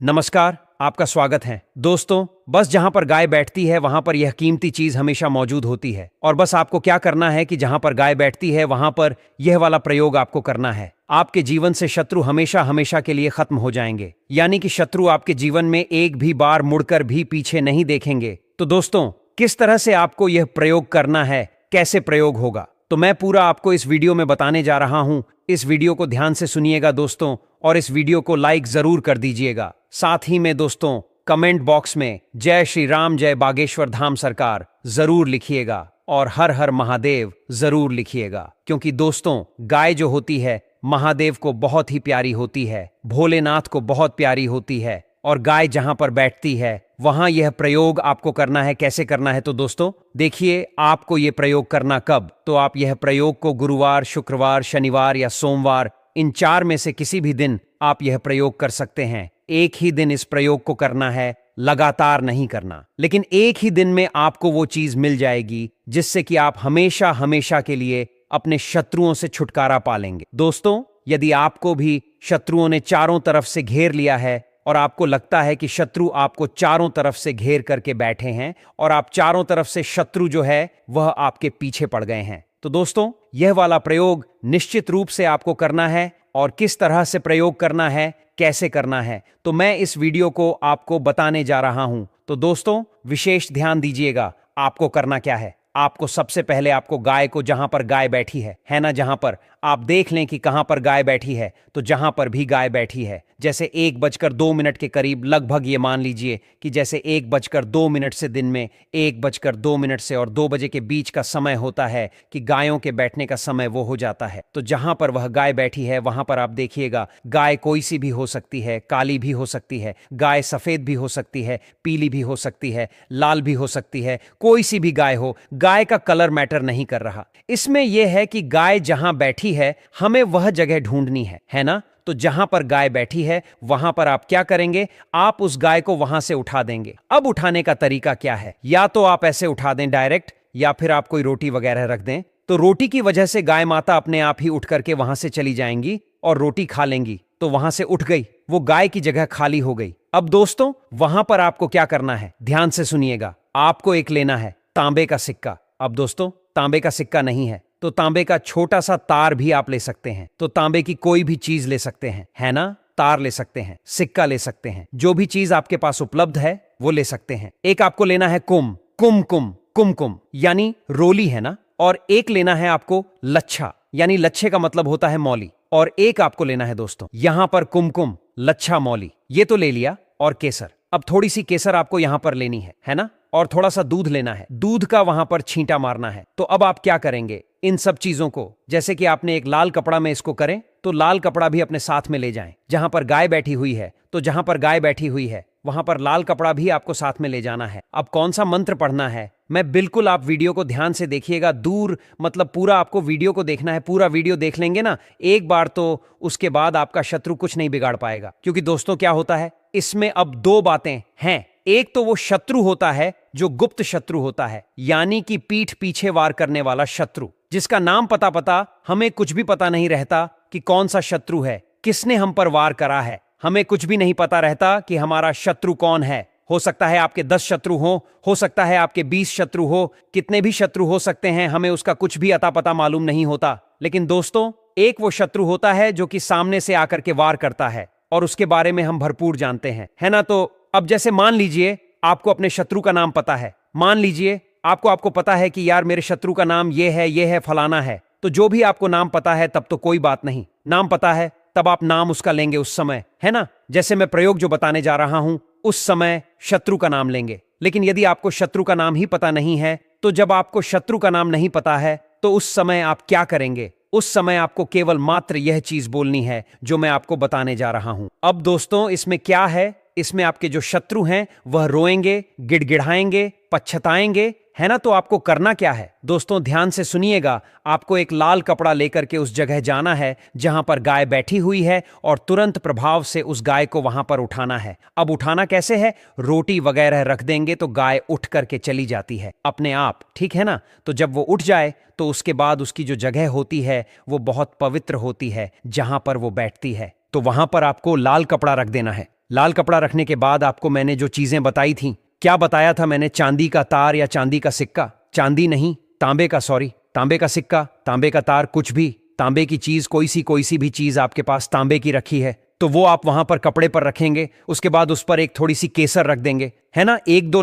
नमस्कार, आपका स्वागत है। दोस्तों, बस जहां पर गाय बैठती है वहां पर यह कीमती चीज हमेशा मौजूद होती है और बस आपको क्या करना है कि जहां पर गाय बैठती है वहां पर यह वाला प्रयोग आपको करना है। आपके जीवन से शत्रु हमेशा हमेशा के लिए खत्म हो जाएंगे, यानी कि शत्रु आपके जीवन में एक भी बार मुड़कर भी पीछे नहीं देखेंगे। तो दोस्तों, किस तरह से आपको यह प्रयोग करना है, कैसे प्रयोग होगा, तो मैं पूरा आपको इस वीडियो में बताने जा रहा हूं। इस वीडियो को ध्यान से सुनिएगा दोस्तों, और इस वीडियो को लाइक जरूर कर दीजिएगा। साथ ही में दोस्तों, कमेंट बॉक्स में जय श्री राम, जय बागेश्वर धाम सरकार जरूर लिखिएगा और हर हर महादेव जरूर लिखिएगा, क्योंकि दोस्तों, गाय जो होती है महादेव को बहुत ही प्यारी होती है, भोलेनाथ को बहुत प्यारी होती है, और गाय जहां पर बैठती है वहां यह प्रयोग आपको करना है। कैसे करना है तो दोस्तों देखिए, आपको यह प्रयोग करना कब, तो आप यह प्रयोग को गुरुवार, शुक्रवार, शनिवार या सोमवार, इन 4 में से किसी भी दिन आप यह प्रयोग कर सकते हैं। एक ही दिन इस प्रयोग को करना है, लगातार नहीं करना, लेकिन एक ही दिन में आपको वो चीज मिल जाएगी जिससे कि आप हमेशा हमेशा के लिए अपने शत्रुओं से छुटकारा पा लेंगे। दोस्तों, यदि आपको भी शत्रुओं ने चारों तरफ से घेर लिया है और आपको लगता है कि शत्रु आपको चारों तरफ से घेर करके बैठे हैं और आप चारों तरफ से शत्रु जो है वह आपके पीछे पड़ गए हैं, तो दोस्तों यह वाला प्रयोग निश्चित रूप से आपको करना है। और किस तरह से प्रयोग करना है, कैसे करना है, तो मैं इस वीडियो को आपको बताने जा रहा हूं। तो दोस्तों, विशेष ध्यान दीजिएगा। आपको करना क्या है, आपको सबसे पहले आपको गाय को, जहां पर गाय बैठी है ना, जहां पर आप देख लें कि कहां पर गाय बैठी है, तो जहां पर भी गाय बैठी है, जैसे 1:02 के करीब, लगभग ये मान लीजिए कि जैसे 1:02 से दिन में 1:02 से और 2 बजे के बीच का समय होता है कि गायों के बैठने का समय वो हो जाता है। तो जहां पर वह गाय बैठी है वहां पर आप देखिएगा, गाय कोई सी भी हो सकती है, काली भी हो सकती है, गाय सफेद भी हो सकती है, पीली भी हो सकती है, लाल भी हो सकती है, कोई सी भी गाय हो, गाय का कलर मैटर नहीं कर रहा। इसमें यह है कि गाय जहां बैठी है हमें वह जगह ढूंढनी है ना। तो जहां पर गाय बैठी है वहां पर आप क्या करेंगे, आप उस गाय को वहां से उठा देंगे। अब उठाने का तरीका क्या है, या तो आप ऐसे उठा दें डायरेक्ट, या फिर आप कोई रोटी वगैरह रख दें, तो रोटी की वजह से गाय माता अपने आप ही उठ करके वहां से चली जाएंगी और रोटी खा लेंगी, तो वहां से उठ गई, वो गाय की जगह खाली हो गई। अब दोस्तों, वहां पर आपको क्या करना है, ध्यान से सुनिएगा। आपको एक लेना है तांबे का सिक्का। अब दोस्तों, तांबे का सिक्का नहीं है तो तांबे का छोटा सा तार भी आप ले सकते हैं। तो तांबे की कोई भी चीज ले सकते हैं, है ना। तार ले सकते हैं, सिक्का ले सकते हैं, जो भी चीज आपके पास उपलब्ध है वो ले सकते हैं। एक आपको लेना है कुमकुम यानी रोली, है ना। और एक लेना है आपको लच्छा, यानी लच्छे का मतलब होता है मौली। और एक आपको लेना है दोस्तों, यहां पर कुमकुम, लच्छा, मौली, ये तो ले लिया। और केसर, अब थोड़ी सी केसर आपको यहां पर लेनी है ना। और थोड़ा सा दूध लेना है, दूध का वहां पर छींटा मारना है। तो अब आप क्या करेंगे, इन सब चीजों को, जैसे कि आपने एक लाल कपड़ा में इसको करें, तो लाल कपड़ा भी अपने साथ में ले जाएं। जहां पर गाय बैठी हुई है, तो जहां पर गाय बैठी हुई है वहां पर लाल कपड़ा भी आपको साथ में ले जाना है। अब कौन सा मंत्र पढ़ना है, मैं बिल्कुल, आप वीडियो को ध्यान से देखिएगा, दूर मतलब पूरा आपको वीडियो को देखना है। पूरा वीडियो देख लेंगे ना एक बार, तो उसके बाद आपका शत्रु कुछ नहीं बिगाड़ पाएगा। क्योंकि दोस्तों क्या होता है, इसमें अब 2 बातें हैं। एक तो वो शत्रु होता है जो गुप्त शत्रु होता है, यानी कि पीठ पीछे वार करने वाला शत्रु, जिसका नाम पता हमें कुछ भी पता नहीं रहता कि कौन सा शत्रु है, किसने हम पर वार करा है, हमें कुछ भी नहीं पता रहता कि हमारा शत्रु कौन है। हो सकता है आपके 10 शत्रु हो सकता है आपके 20 शत्रु हो, कितने भी शत्रु हो सकते हैं, हमें उसका कुछ भी अता पता मालूम नहीं होता। लेकिन दोस्तों, एक वो शत्रु होता है जो कि सामने से आकर के वार करता है, और उसके बारे में हम भरपूर जानते हैं, है ना। तो अब जैसे मान लीजिए आपको अपने शत्रु का नाम पता है, मान लीजिए आपको पता है कि यार मेरे शत्रु का नाम ये है फलाना है। तो जो भी आपको नाम पता है तब तो कोई बात नहीं, नाम पता है तब आप नाम उसका लेंगे उस समय, है ना। जैसे मैं प्रयोग जो बताने जा रहा हूं उस समय शत्रु का नाम लेंगे। लेकिन यदि आपको शत्रु का नाम ही पता नहीं है, तो जब आपको शत्रु का नाम नहीं पता है तो उस समय आप क्या करेंगे, उस समय आपको केवल मात्र यह चीज बोलनी है जो मैं आपको बताने जा रहा हूं। अब दोस्तों, इसमें क्या है, इसमें आपके जो शत्रु हैं वह रोएंगे, गिड़गिड़ाएंगे, पछताएंगे, है ना। तो आपको करना क्या है दोस्तों, ध्यान से सुनिएगा। आपको एक लाल कपड़ा लेकर के उस जगह जाना है जहां पर गाय बैठी हुई है, और तुरंत प्रभाव से उस गाय को वहां पर उठाना है। अब उठाना कैसे है, रोटी वगैरह रख देंगे तो गाय उठ करके चली जाती है अपने आप, ठीक है ना। तो जब वो उठ जाए तो उसके बाद उसकी जो जगह होती है वो बहुत पवित्र होती है, जहां पर वो बैठती है। तो वहां पर आपको लाल कपड़ा रख देना है। लाल कपड़ा रखने के बाद आपको मैंने जो चीजें बताई थी, क्या बताया था मैंने? चांदी का तार या चांदी का सिक्का, चांदी नहीं, तांबे का, सॉरी, तांबे का सिक्का, तांबे का तार, कुछ भी तांबे की चीज, कोई सी भी चीज आपके पास तांबे की रखी है तो वो आप वहां पर कपड़े पर रखेंगे। उसके बाद उस पर एक थोड़ी सी केसर रख देंगे, है ना, एक दो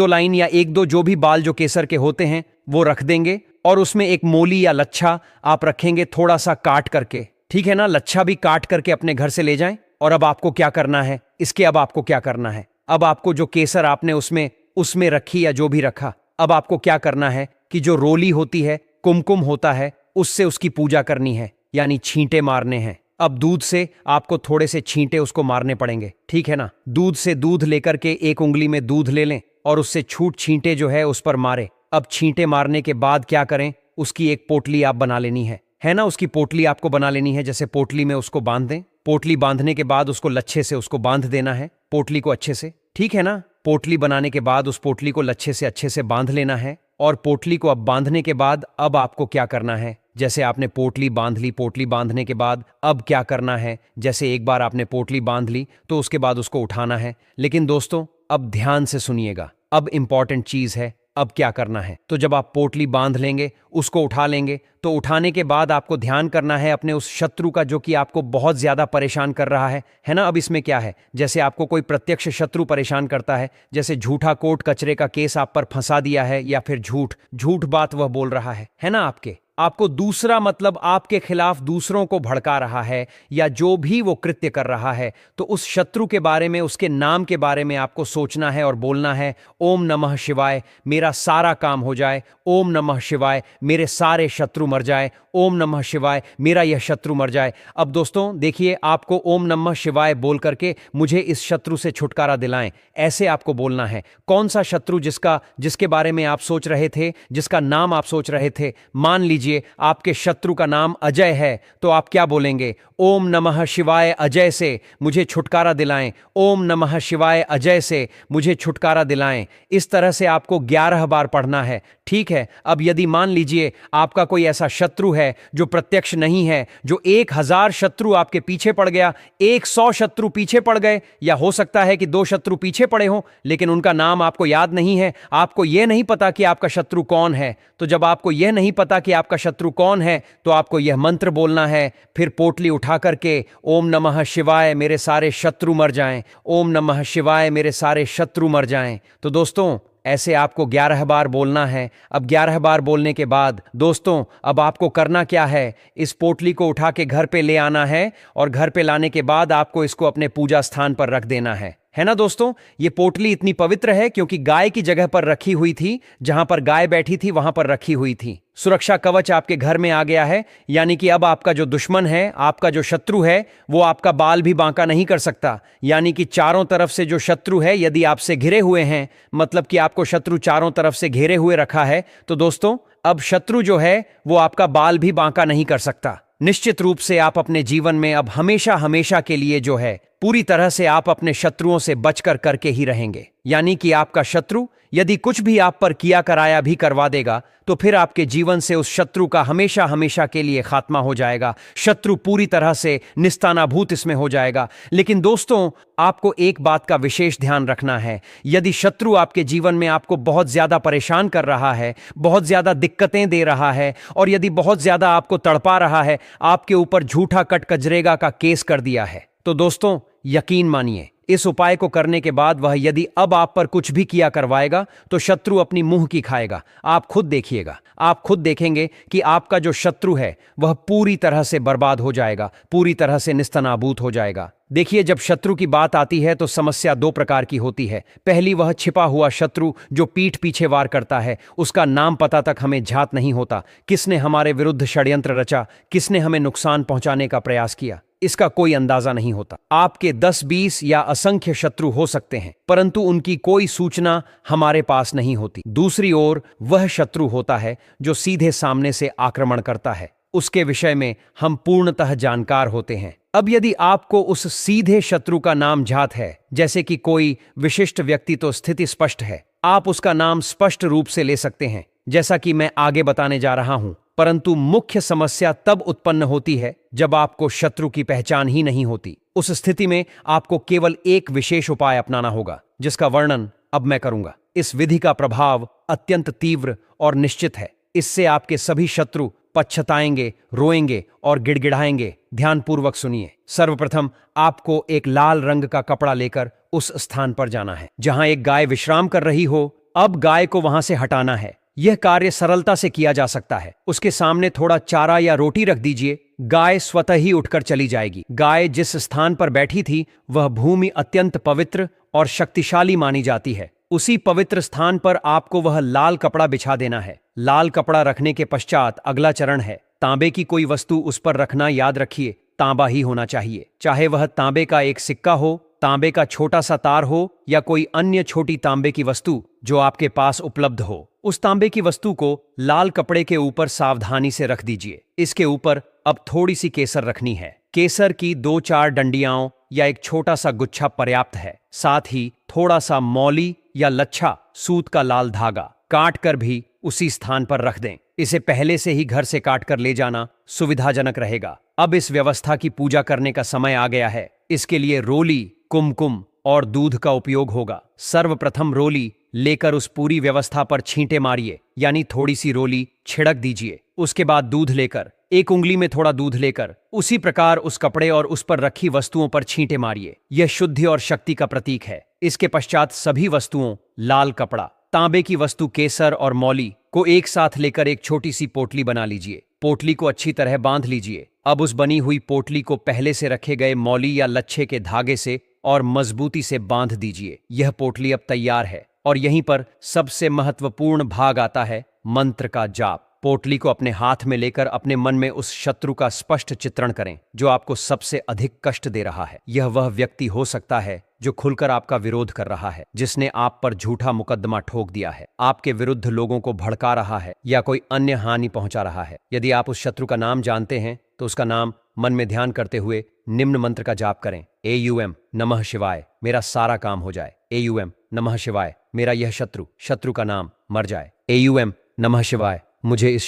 लाइन या एक दो जो भी बाल जो केसर के होते हैं वो रख देंगे। और उसमें एक मोली या लच्छा आप रखेंगे, थोड़ा सा काट करके, ठीक है ना, लच्छा भी काट करके अपने घर से ले जाएं। और अब आपको क्या करना है, अब आपको क्या करना है, अब आपको जो केसर आपने उसमें रखी या जो भी रखा, अब आपको क्या करना है कि जो रोली होती है, कुमकुम होता है, उससे उसकी पूजा करनी है, यानी छींटे मारने हैं। अब दूध से आपको थोड़े से छींटे उसको मारने पड़ेंगे, ठीक है ना। दूध से दूध लेकर के एक उंगली में दूध ले लें और उससे छींटे जो है उस पर मारे। अब छींटे मारने के बाद क्या करें, उसकी एक पोटली आप बना लेनी है ना, उसकी पोटली आपको बना लेनी है। जैसे पोटली में उसको बांध दें, पोटली बांधने के बाद उसको लच्छे से उसको बांध देना है, पोटली को अच्छे से, ठीक है ना। पोटली बनाने के बाद उस पोटली को लच्छे से अच्छे से बांध लेना है। और पोटली को अब बांधने के बाद अब आपको क्या करना है, जैसे आपने पोटली बांध ली, पोटली बांधने के बाद अब क्या करना है, जैसे एक बार आपने पोटली बांध ली तो उसके बाद उसको उठाना है। लेकिन दोस्तों अब ध्यान से सुनिएगा, अब इंपॉर्टेंट चीज है, अब क्या करना है। तो जब आप पोटली बांध लेंगे, उसको उठा लेंगे, तो उठाने के बाद आपको ध्यान करना है अपने उस शत्रु का जो कि आपको बहुत ज्यादा परेशान कर रहा है ना। अब इसमें क्या है, जैसे आपको कोई प्रत्यक्ष शत्रु परेशान करता है, जैसे झूठा कोर्ट कचरे का केस आप पर फंसा दिया है, या फिर झूठ बात वह बोल रहा है ना, आपको दूसरा मतलब आपके खिलाफ दूसरों को भड़का रहा है या जो भी वो कृत्य कर रहा है, तो उस शत्रु के बारे में, उसके नाम के बारे में आपको सोचना है और बोलना है, ओम नमः शिवाय, मेरा सारा काम हो जाए, ओम नमः शिवाय, मेरे सारे शत्रु मर जाए, ओम नमः शिवाय, मेरा यह शत्रु मर जाए। अब दोस्तों देखिए, आपको ओम नमः शिवाय बोल करके मुझे इस शत्रु से छुटकारा दिलाएं, ऐसे आपको बोलना है। कौन सा शत्रु जिसके बारे में आप सोच रहे थे, जिसका नाम आप सोच रहे थे, मान लीजिए आपके शत्रु का नाम अजय है, तो आप क्या बोलेंगे, ओम नमः शिवाय अजय से मुझे छुटकारा दिलाएं, ओम नमः शिवाय अजय से मुझे छुटकारा दिलाएं। इस तरह से आपको 11 बार पढ़ना है, ठीक है। अब यदि मान लीजिए आपका कोई ऐसा शत्रु है जो प्रत्यक्ष नहीं है, जो 1000 शत्रु आपके पीछे पड़ गया, 100 शत्रु पीछे पड़ गए, या हो सकता है कि 2 शत्रु पीछे पड़े हों लेकिन उनका नाम आपको याद नहीं है, आपको यह नहीं पता कि आपका शत्रु कौन है। तो जब आपको यह नहीं पता कि आपका शत्रु कौन है, तो आपको यह मंत्र बोलना है, फिर पोटली उठा करके, ओम नमः शिवाय, मेरे सारे शत्रु मर जाएं, ओम नमः शिवाय, मेरे सारे शत्रु मर जाएं। तो दोस्तों ऐसे आपको 11 बार बोलना है। अब 11 बार बोलने के बाद दोस्तों अब आपको करना क्या है, इस पोटली को उठा के घर पे ले आना है और घर पे लाने के बाद आपको इसको अपने पूजा स्थान पर रख देना है ना दोस्तों। ये पोटली इतनी पवित्र है क्योंकि गाय की जगह पर रखी हुई थी, जहां पर गाय बैठी थी वहां पर रखी हुई थी। सुरक्षा कवच आपके घर में आ गया है, यानी कि अब आपका जो दुश्मन है, आपका जो शत्रु है, वो आपका बाल भी बांका नहीं कर सकता। यानी कि चारों तरफ से जो शत्रु है, यदि आपसे घिरे हुए हैं, मतलब कि आपको शत्रु चारों तरफ से घेरे हुए रखा है, तो दोस्तों अब शत्रु जो है वो आपका बाल भी बांका नहीं कर सकता। निश्चित रूप से आप अपने जीवन में अब हमेशा हमेशा के लिए जो है पूरी तरह से आप अपने शत्रुओं से बचकर करके ही रहेंगे। यानी कि आपका शत्रु यदि कुछ भी आप पर किया कराया भी करवा देगा, तो फिर आपके जीवन से उस शत्रु का हमेशा हमेशा के लिए खात्मा हो जाएगा। शत्रु पूरी तरह से निस्तानाभूत इसमें हो जाएगा। लेकिन दोस्तों आपको एक बात का विशेष ध्यान रखना है, यदि शत्रु आपके जीवन में आपको बहुत ज्यादा परेशान कर रहा है, बहुत ज्यादा दिक्कतें दे रहा है, और यदि बहुत ज्यादा आपको तड़पा रहा है, आपके ऊपर झूठा कटकजरेगा का केस कर दिया है, तो दोस्तों यकीन मानिए इस उपाय को करने के बाद वह यदि अब आप पर कुछ भी किया करवाएगा तो शत्रु अपनी मुंह की खाएगा। आप खुद देखिएगा, आप खुद देखेंगे कि आपका जो शत्रु है वह पूरी तरह से बर्बाद हो जाएगा, पूरी तरह से निस्तनाबूत हो जाएगा। देखिए, जब शत्रु की बात आती है तो समस्या 2 प्रकार की होती है। पहली, वह छिपा हुआ शत्रु जो पीठ पीछे वार करता है, उसका नाम पता तक हमें ज्ञात नहीं होता। किसने हमारे विरुद्ध षड्यंत्र रचा, किसने हमें नुकसान पहुंचाने का प्रयास किया, इसका कोई अंदाजा नहीं होता। आपके 10-20 या असंख्य शत्रु हो सकते हैं, परंतु उनकी कोई सूचना हमारे पास नहीं होती। दूसरी ओर वह शत्रु होता है जो सीधे सामने से आक्रमण करता है, उसके विषय में हम पूर्णतः जानकार होते हैं। अब यदि आपको उस सीधे शत्रु का नाम ज्ञात है, जैसे कि कोई विशिष्ट व्यक्ति, तो स्थिति स्पष्ट है, आप उसका नाम स्पष्ट रूप से ले सकते हैं, जैसा कि मैं आगे बताने जा रहा हूं। परंतु मुख्य समस्या तब उत्पन्न होती है जब आपको शत्रु की पहचान ही नहीं होती। उस स्थिति में आपको केवल एक विशेष उपाय अपनाना होगा, जिसका वर्णन अब मैं करूंगा। इस विधि का प्रभाव अत्यंत तीव्र और निश्चित है। इससे आपके सभी शत्रु पछताएंगे, रोएंगे और गिड़गिड़ाएंगे। ध्यानपूर्वक सुनिए। सर्वप्रथम आपको एक लाल रंग का कपड़ा लेकर उस स्थान पर जाना है जहां एक गाय विश्राम कर रही हो। अब गाय को वहां से हटाना है। यह कार्य सरलता से किया जा सकता है। उसके सामने थोड़ा चारा या रोटी रख दीजिए। गाय स्वतः ही उठकर चली जाएगी। गाय जिस स्थान पर बैठी थी वह भूमि अत्यंत पवित्र और शक्तिशाली मानी जाती है। उसी पवित्र स्थान पर आपको वह लाल कपड़ा बिछा देना है। लाल कपड़ा रखने के पश्चात अगला चरण है तांबे की कोई वस्तु उस पर रखना। याद रखिए, तांबा ही होना चाहिए। चाहे वह तांबे का एक सिक्का हो, तांबे का छोटा सा तार हो या कोई अन्य छोटी तांबे की वस्तु जो आपके पास उपलब्ध हो। उस तांबे की वस्तु को लाल कपड़े के ऊपर सावधानी से रख दीजिए। इसके ऊपर अब थोड़ी सी केसर रखनी है। केसर की 2-4 डंडियाओं या एक छोटा सा गुच्छा पर्याप्त है। साथ ही थोड़ा सा मौली या लच्छा, सूत का लाल धागा काट कर भी उसी स्थान पर रख दें। इसे पहले से ही घर से काट कर ले जाना सुविधाजनक रहेगा। अब इस व्यवस्था की पूजा करने का समय आ गया है। इसके लिए रोली, कुमकुम और दूध का उपयोग होगा। सर्वप्रथम रोली लेकर उस पूरी व्यवस्था पर छींटे मारिए, यानी थोड़ी सी रोली छिड़क दीजिए। उसके बाद दूध लेकर एक उंगली में थोड़ा दूध लेकर उसी प्रकार उस कपड़े और उस पर रखी वस्तुओं पर छींटे मारिए। यह शुद्धि और शक्ति का प्रतीक है। इसके पश्चात सभी वस्तुओं, लाल कपड़ा, तांबे की वस्तु केसर और मौली को एक साथ लेकर एक छोटी सी पोटली बना लीजिए। पोटली को अच्छी तरह बांध लीजिए। अब उस बनी हुई पोटली को पहले से रखे गए मौली या लच्छे के धागे से और मजबूती से बांध दीजिए। यह पोटली अब तैयार है और यहीं पर सबसे महत्वपूर्ण भाग आता है, मंत्र का जाप। पोटली को अपने हाथ में लेकर अपने मन में उस शत्रु का स्पष्ट चित्रण करें जो आपको सबसे अधिक कष्ट दे रहा है। यह वह व्यक्ति हो सकता है जो खुलकर आपका विरोध कर रहा है, जिसने आप पर झूठा मुकदमा ठोक दिया है, आपके विरुद्ध लोगों को भड़का रहा है या कोई अन्य हानि पहुंचा रहा है। यदि आप उस शत्रु का नाम जानते हैं तो उसका नाम मन में ध्यान करते हुए निम्न मंत्र का जाप करें। AUM नमः शिवाय, मेरा सारा काम हो जाए। AUM नमः शिवाय, मेरा यह शत्रु का नाम मर जाए। AUM नमः शिवाय, मुझे इस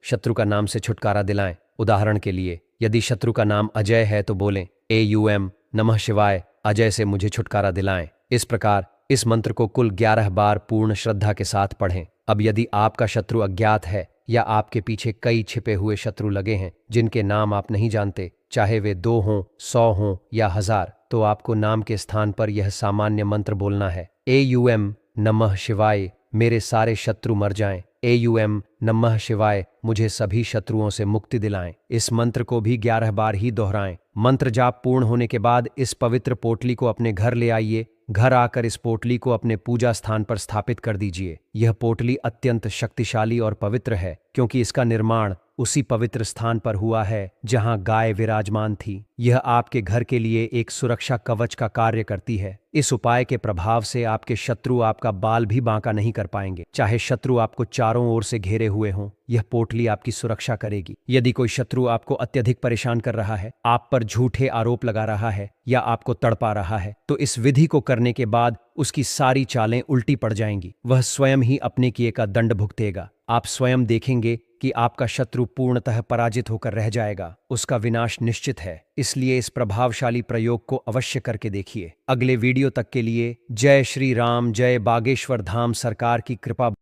शत्रु का नाम से छुटकारा दिलाएं। उदाहरण के लिए, यदि शत्रु का नाम अजय है तो बोलें AUM नमः शिवाय, अजय से मुझे छुटकारा दिलाएं। इस प्रकार इस मंत्र को कुल 11 बार पूर्ण श्रद्धा के साथ पढ़ें। अब यदि आपका शत्रु अज्ञात है या आपके पीछे कई छिपे हुए शत्रु लगे हैं जिनके नाम आप नहीं जानते, चाहे वे 2 हों, 100 हों या 1000, तो आपको नाम के स्थान पर यह सामान्य मंत्र बोलना है। AUM नमः शिवाय, मेरे सारे शत्रु मर जाएं। AUM नमः शिवाय, मुझे सभी शत्रुओं से मुक्ति दिलाएं। इस मंत्र को भी 11 बार ही दोहराएं। मंत्र जाप पूर्ण होने के बाद इस पवित्र पोटली को अपने घर ले आइए। घर आकर इस पोटली को अपने पूजा स्थान पर स्थापित कर दीजिए। यह पोटली अत्यंत शक्तिशाली और पवित्र है क्योंकि इसका निर्माण उसी पवित्र स्थान पर हुआ है जहां गाय विराजमान थी। यह आपके घर के लिए एक सुरक्षा कवच का कार्य करती है। इस उपाय के प्रभाव से आपके शत्रु आपका बाल भी बांका नहीं कर पाएंगे। चाहे शत्रु आपको चारों ओर से घेरे हुए हों, यह पोटली आपकी सुरक्षा करेगी। यदि कोई शत्रु आपको अत्यधिक परेशान कर रहा है, आप पर झूठे आरोप लगा रहा है या आपको तड़पा रहा है, तो इस विधि को करने के बाद उसकी सारी चालें उल्टी पड़ जाएंगी। वह स्वयं ही अपने किए का दंड भुगतेगा। आप स्वयं देखेंगे कि आपका शत्रु पूर्णतः पराजित होकर रह जाएगा। उसका विनाश निश्चित है। इसलिए इस प्रभावशाली प्रयोग को अवश्य करके देखिए। अगले वीडियो तक के लिए जय श्री राम, जय बागेश्वर धाम। सरकार की कृपा।